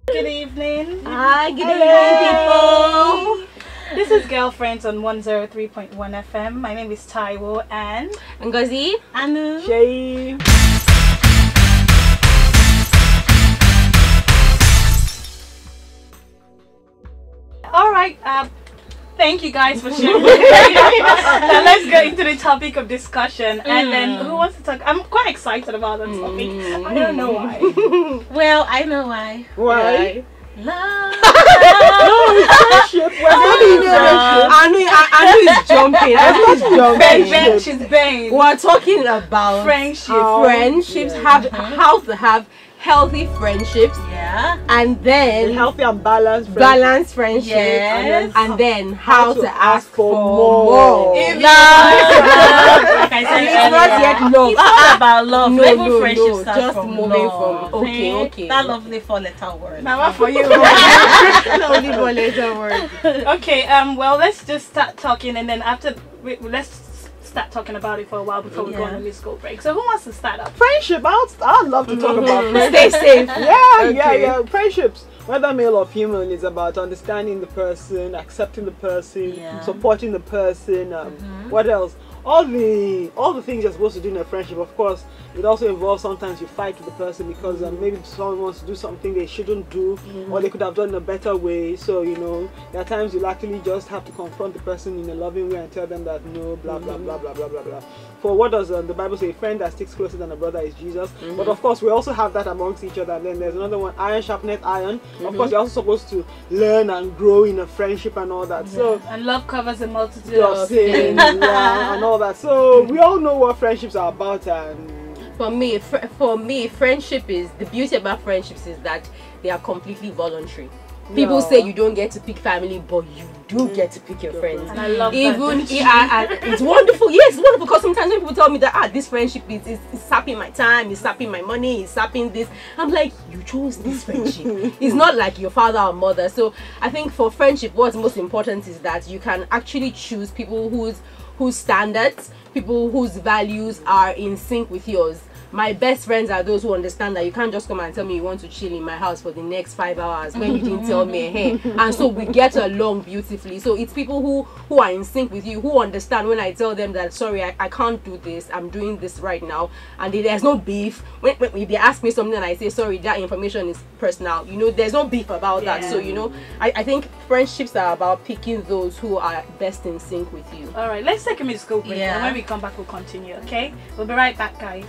Good evening. Hi, good evening, people. This is Girlfriends on 103.1 FM. My name is Taiwo and Ngozi, Anu, Shay. all right. Thank you guys for sharing. Now let's get into the topic of discussion. And then who wants to talk? I'm quite excited about the topic. I don't know why. Well, I know why. Why? Love. Friendship. Anu is jumping. Ben, she's Ben. We're talking about Friendship. friendships, how to have healthy friendships, Yeah. and then Healthy and balanced. balanced friendships, Yes. and then how to ask for more. more. If Like I said And it's earlier, not yet love. It's not about love. No, Even no, friendship no, starts just from moving love. from okay. That lovely four-letter word. now what for you? Okay, well, let's just start talking, and then after let's start talking about it for a while before we go on a musical break. So who wants to start up? Friendship. I'd love to talk about friendship. Stay safe. Yeah. Friendships, whether male or female, is about understanding the person, accepting the person, Yeah. supporting the person. What else? All the things you're supposed to do in a friendship. Of course, it also involves sometimes you fight with the person because maybe someone wants to do something they shouldn't do, or they could have done in a better way. So there are times you'll actually just have to confront the person in a loving way and tell them that no, blah blah blah blah blah blah blah. For what does the Bible say? A friend that sticks closer than a brother is Jesus. But of course, we also have that amongst each other. And then there's another one: iron sharpeneth iron. Of course, you're also supposed to learn and grow in a friendship and all that. So. And love covers a multitude Of of sin, yeah, and all that. So we all know what friendships are about, and For me, friendship is the beauty about friendships is that they are completely voluntary. People say you don't get to pick family, but you do get to pick your friends. And I love Even that. it's wonderful. Yes, it's wonderful because sometimes when people tell me that this friendship is sapping my time, it's sapping my money, it's sapping this, I'm like, you chose this friendship. It's not like your father or mother. So I think for friendship, what's most important is that you can actually choose people whose standards, people whose values are in sync with yours. My best friends are those who understand that you can't just come and tell me you want to chill in my house for the next 5 hours when you didn't tell me, hey. And so we get along beautifully. So it's people who are in sync with you, who understand when I tell them that, sorry, I can't do this, I'm doing this right now. And there's no beef. When they ask me something and I say, sorry, that information is personal, there's no beef about that. So, I think friendships are about picking those who are best in sync with you. All right, let's take a musical break. Yeah. And when we come back, we'll continue. Okay, we'll be right back, guys.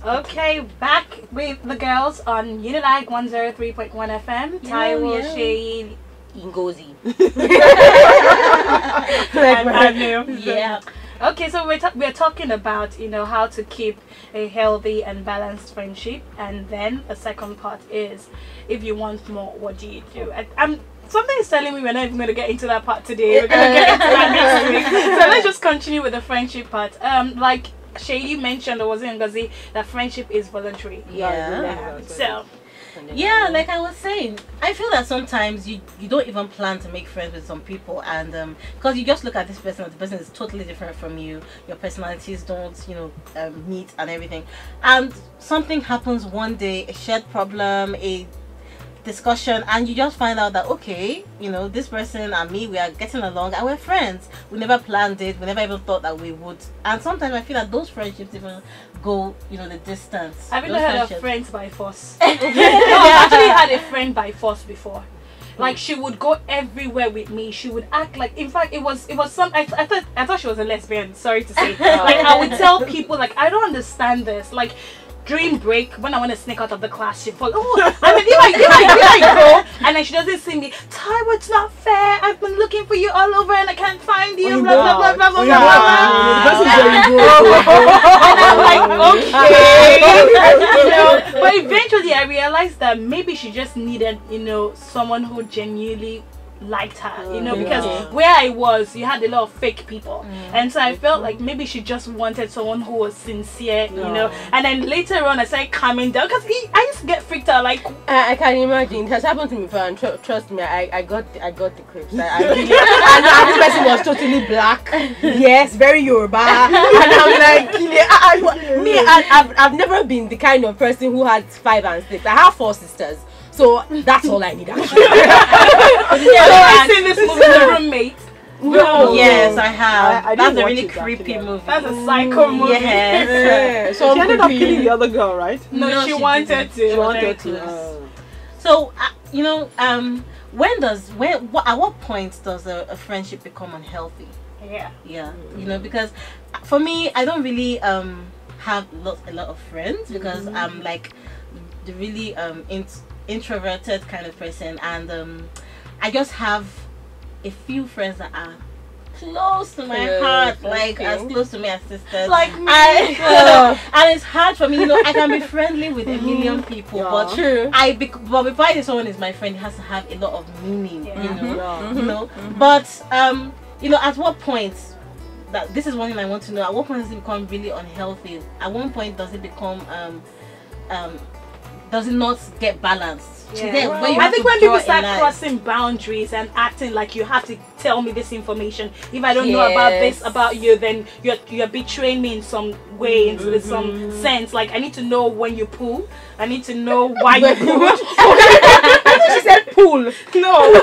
Okay, back with the girls on Unilag 103.1 FM. Taiwo, Shay, Ngozi. and Anu. Yeah. Okay, so we're talking about how to keep a healthy and balanced friendship, and then the second part is if you want more, what do you do? Something is telling me we're not even going to get into that part today. We're going to get into that next week. So let's just continue with the friendship part. Like Shady mentioned, or was it Ngozi, that friendship is voluntary. Yeah. So. Yeah, like I was saying, I feel that sometimes you don't even plan to make friends with some people, and because you just look at this person, the person is totally different from you, your personalities don't meet and everything, and something happens one day, a shared problem, a discussion, and you just find out that okay, this person and me, we are getting along and we're friends. We never planned it, we never even thought that we would. And sometimes I feel that those friendships even go the distance. I've even heard of friends by force. No, I've actually had a friend by force before. Like, she would go everywhere with me. She would act like, in fact, it was some. I thought she was a lesbian. Sorry to say. Like, I would tell people, like, I don't understand this. Like, during break, when I want to sneak out of the class, she'd fall. Oh, I mean, if I go and then she doesn't see me, Taiwo, it's not fair. I've been looking for you all over and I can't find you. Blah blah blah blah blah blah. And I'm like, okay, but eventually I realized that maybe she just needed, someone who genuinely liked her, you know, because where I was, you had a lot of fake people, and so I felt like maybe she just wanted someone who was sincere, you know. And then later on, I started calming down because I used to get freaked out. Like I can imagine. It has happened to me before, and trust me, I got the creeps. I really, and this person was totally black. Yes, very Yoruba, and I'm like, I've never been the kind of person who had 5 and 6. I have 4 sisters. So that's all I need actually. I've seen this movie, The Roommate. No. Yes, I have. I That's didn't a really watch it, creepy actually. movie. That's a psycho movie. Yes. So She ended up killing the other girl, right? No, she wanted didn't. to. She wanted Very to. close. So, you know, at what point does a friendship become unhealthy? Yeah. Yeah, you know, because for me, I don't really have a lot of friends because I'm like the really introverted kind of person, and I just have a few friends that are close to my heart, like as close to me as sisters. Like me. And it's hard for me, you know. I can be friendly with a million people, but True. but before I say someone is my friend, it has to have a lot of meaning, Yeah. you know. Yeah. You know, but you know, at what point, that this is one thing I want to know, at what point does it become really unhealthy? At one point does it become does it not get balanced? Yeah. Is there a way you I have think to when draw people a start line? crossing boundaries and acting like you have to tell me this information, if I don't know about this about you, then you're betraying me in some way, in some sense. Like I need to know when you pull. I need to know why you pull. I think she said pool. No,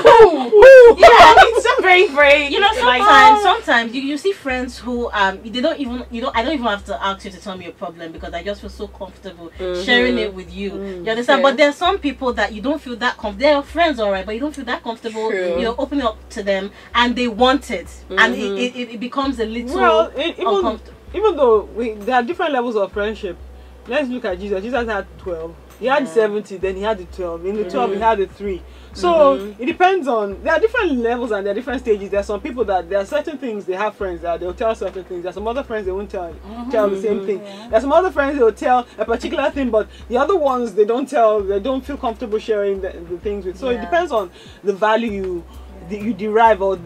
pull. Yeah, it's just very. You know, like, sometimes you see friends who they don't even I don't even have to ask you to tell me a problem because I just feel so comfortable sharing it with you. You understand? But there are some people that you don't feel that comfortable. They're your friends, alright, but you don't feel that comfortable. True. You know, opening up to them, and they want it, and it becomes a little Well, uncomfortable. even though there are different levels of friendship. Let's look at Jesus. Jesus had 12. He had 70, then he had the 12. In the 12, he had the 3. So it depends on. There are different levels and there are different stages. There are some people that there are certain things they have friends that they'll tell certain things. There are some other friends they won't tell the same thing. There are some other friends they'll tell a particular thing, but the other ones they don't tell. They don't feel comfortable sharing the things with. So it depends on the value you derive or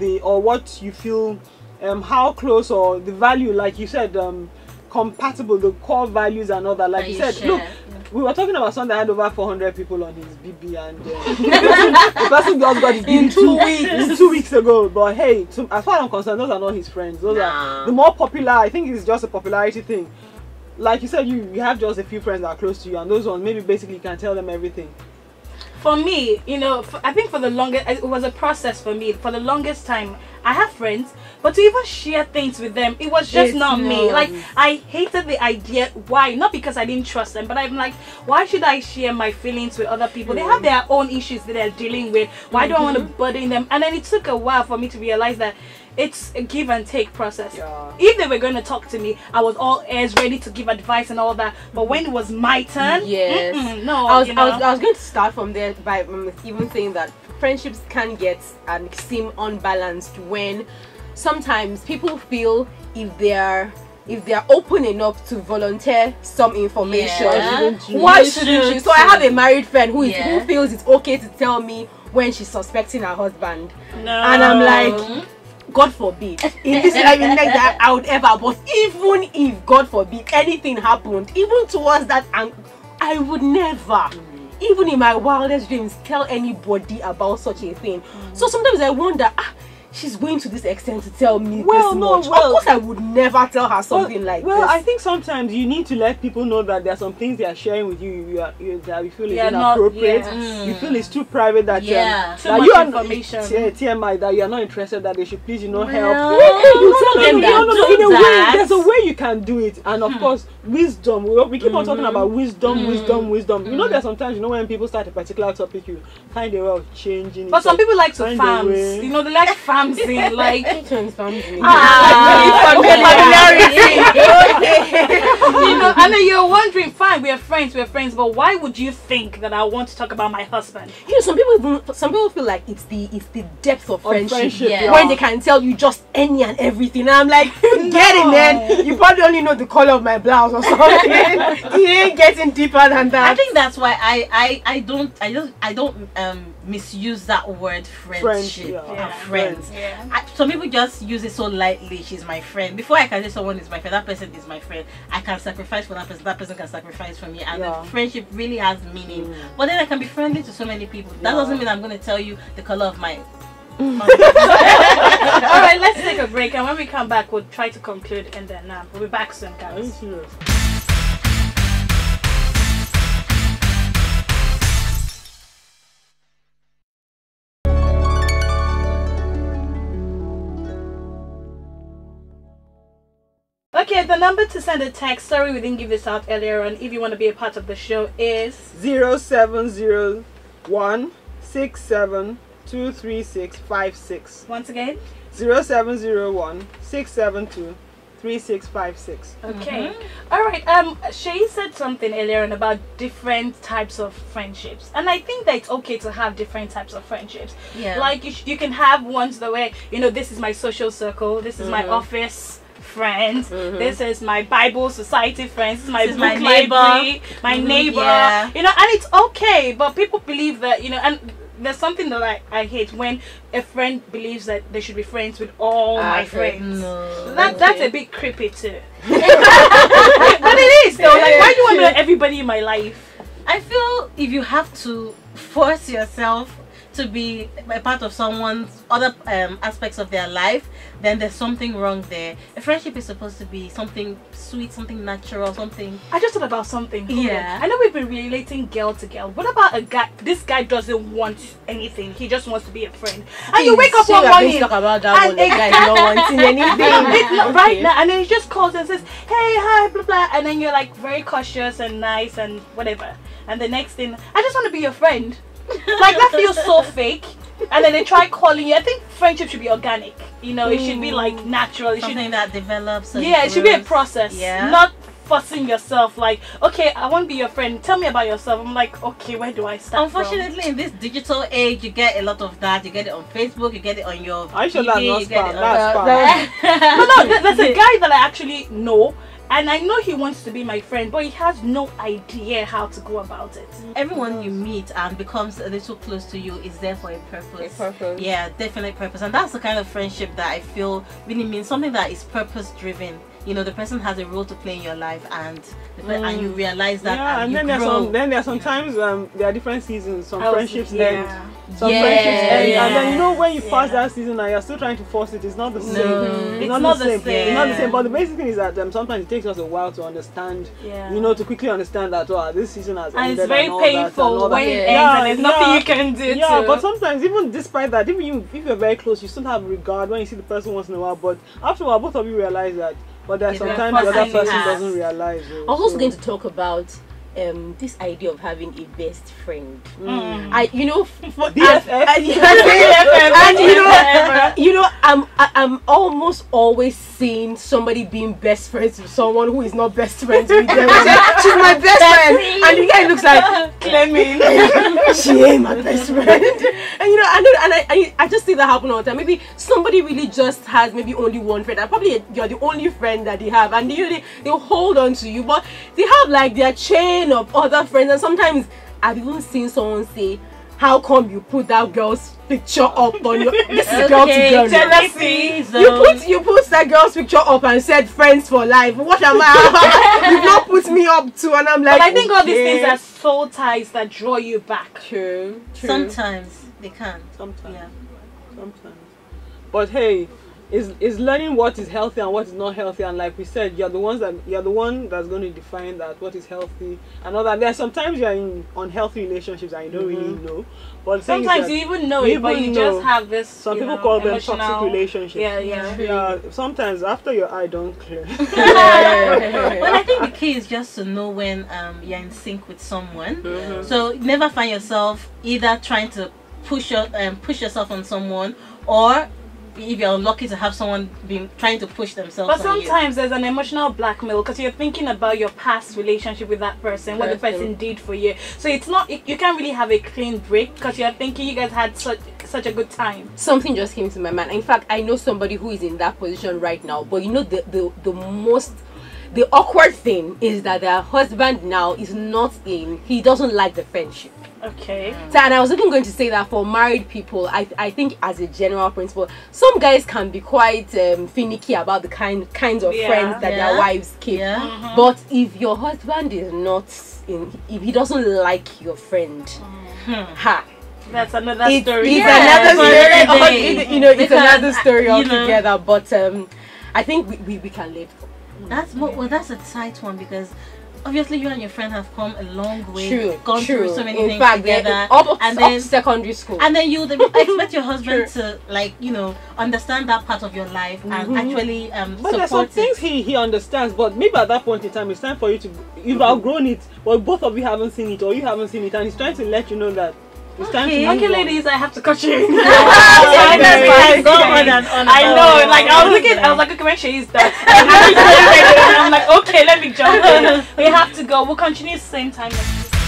what you feel, how close or the value, like you said, compatible, the core values and all that. Like you said, look. We were talking about someone that had over 400 people on his BB, and the person just got his BB in 2 weeks. 2 weeks ago. But hey, as far as I'm concerned, those are not his friends. Those are the more popular. I think it's just a popularity thing. Like you said, you have just a few friends that are close to you, and those ones maybe basically you can tell them everything. For me, you know, I think for the longest, it was a process for me. For the longest time, I have friends, but to even share things with them, it was just not me. Like, I hated the idea. Why? Not because I didn't trust them, but I'm like, why should I share my feelings with other people? They have their own issues that they're dealing with. Why do I want to burden them? And then it took a while for me to realize that it's a give and take process. If they were going to talk to me, I was all ears, ready to give advice and all that. But when it was my turn, no. I was going to start from there by even saying that friendships can get and seem unbalanced when sometimes people feel if they're open enough to volunteer some information, why shouldn't you? So I have a married friend who feels it's okay to tell me when she's suspecting her husband, and I'm like, God forbid, in this life, in like that, I would ever. But even if, God forbid, anything happened, even towards that, I would never, even in my wildest dreams, tell anybody about such a thing. So sometimes I wonder, she's going to this extent to tell me this much. Of course, I would never tell her something like this. Well, I think sometimes you need to let people know that there are some things they are sharing with you that you feel is inappropriate. You feel it's too private that too much information. TMI that you are not interested, that they should please help. You tell them that. In a way, there's a way you can do it, and of course, wisdom. We keep on talking about wisdom. You know, there's sometimes when people start a particular topic, you find a way of changing. But some people like to farms. You know, they like farms. Bamsey, like Familiarity. you know, and then you're wondering, fine, we're friends, but why would you think that I want to talk about my husband? You know, some people feel like it's the depth of friendship, yeah. when they can tell you just any and everything. And I'm like, get it, man. You probably only know the color of my blouse or something. You ain't getting deeper than that. I think that's why I don't misuse that word friendship. Friends. Yeah. Some people just use it so lightly. She's my friend. Before I can say someone is my friend, that person is my friend. I can sacrifice for that person. That person can sacrifice for me, and the friendship really has meaning. But then I can be friendly to so many people. That doesn't mean I'm going to tell you the color of my. Alright, let's take a break, and when we come back we'll try to conclude and then we'll be back soon, guys. Okay, the number to send a text, sorry we didn't give this out earlier on, if you want to be a part of the show is 0701672356. once again 0701672356. okay. All right, Shay said something earlier on about different types of friendships, and I think that it's okay to have different types of friendships. Like you can have ones the way, you know, this is my social circle, this is my office friends, this is my Bible Society friends, this is my book library, my neighbor, you know, and it's okay. But people believe that, you know, and there's something that I hate when a friend believes that they should be friends with all my friends. No. That's a bit creepy too. But it is though. Like, why do you want to know everybody in my life? I feel if you have to force yourself to be a part of someone's other aspects of their life, then there's something wrong there. A friendship is supposed to be something sweet, something natural, something. I just thought about something. Hold on. Yeah. I know we've been relating girl to girl. What about a guy? This guy doesn't want anything. He just wants to be a friend. And you wake up one morning talk about that and one. The guy is not wanting anything. it's not right now, and then he just calls and says, "Hey, hi, blah blah," and then you're like very cautious and nice and whatever. And the next thing, I just want to be your friend. Like, that feels so fake. And then they try calling you. I think friendship should be organic. You know, it should be like natural. It Something should, that develops. And yeah, it should be a grows. process. Yeah. Not forcing yourself. Like, okay, I want to be your friend. Tell me about yourself. I'm like, okay, where do I start? Unfortunately, in this digital age, you get a lot of that. You get it on Facebook. You get it on your. Are you sure TV, that's not you get spam? it That's on. spam. No, there's a guy that I actually know. And I know he wants to be my friend, but he has no idea how to go about it. Everyone you meet and becomes a little close to you is there for a purpose. purpose. Yeah, definite purpose. And that's the kind of friendship that I feel really means something that is purpose driven. You know, the person has a role to play in your life, and and you realize that. Yeah, and you then there's sometimes there are different seasons. Some friendships end. Some Yeah, friendships end, yeah. and then you know when you pass that season and you're still trying to force it, it's not the same. It's not the same. It's not the same. But the basic thing is that sometimes it takes us a while to understand. Yeah. You know, to quickly understand that this season has And ended. it's very and all that and painful all that. when it ends Yeah, and there's nothing you can do. Yeah, to. but sometimes even despite that, even if you're very close, you still have regard when you see the person once in a while. But after a while, both of you realize that. But there's Yeah, sometimes the other passing person pass. doesn't realize. I was also going to talk about this idea of having a best friend. I, you know, for BFF. and you know, I'm almost always seeing somebody being best friends with someone who is not best friends with them. She's my best friend, and the guy looks like claiming she ain't my best friend. And you know, I just see that happen all the time. Maybe somebody really just has maybe only one friend, and probably you're the only friend that they have, and they'll hold on to you, but they have like their chain of other friends. And sometimes I've even seen someone say, how come you put that girl's picture up on your this is girl to girl jealousy. you put that girl's picture up and said friends for life. What am I? You've not put me up to, and I'm like, But I think all these okay. things are soul ties that draw you back. True. Sometimes they can. Sometimes. Yeah. Sometimes. But hey, is learning what is healthy and what is not healthy, and like we said, you're the one that's going to define that what is healthy and all that. There are sometimes you're in unhealthy relationships and you don't really know. But the thing is Sometimes that you even know it, but you even just know. have this. Some you people know, call them emotional- toxic relationships. Yeah. Sometimes after your eye don't clear. Well, I think the key is just to know when you're in sync with someone. So never find yourself either trying to push yourself on someone, or if you're lucky to have someone being trying to push themselves. But on you. sometimes there's an emotional blackmail because you're thinking about your past relationship with that person, what the person did for you. So it's not, you can't really have a clean break because you're thinking you guys had such a good time. Something just came to my mind. In fact, I know somebody who is in that position right now. But you know, the awkward thing is that their husband now is not in. He doesn't like the friendship. Okay. So, and I was even going to say that for married people, I think as a general principle, some guys can be quite finicky about the kinds of friends that their wives keep. Yeah. But if your husband is not in, if he doesn't like your friend, That's another story. It's Yeah, another story. You know, it's another story altogether. But I think we can live. That's a tight one because obviously you and your friend have come a long way, gone True. through so many In things fact, together, up and then secondary school. and then you expect your husband to, like, you know, understand that part of your life and actually But there's some support things he understands, but maybe at that point in time it's time for you to, you've outgrown it, but both of you haven't seen it, or you haven't seen it, and he's trying to let you know that it's time to move Okay, on. ladies, I have to cut you. I know, like I was like, okay, when she is done, I'm like, okay, let me jump in. We have to go. We'll continue same time next week.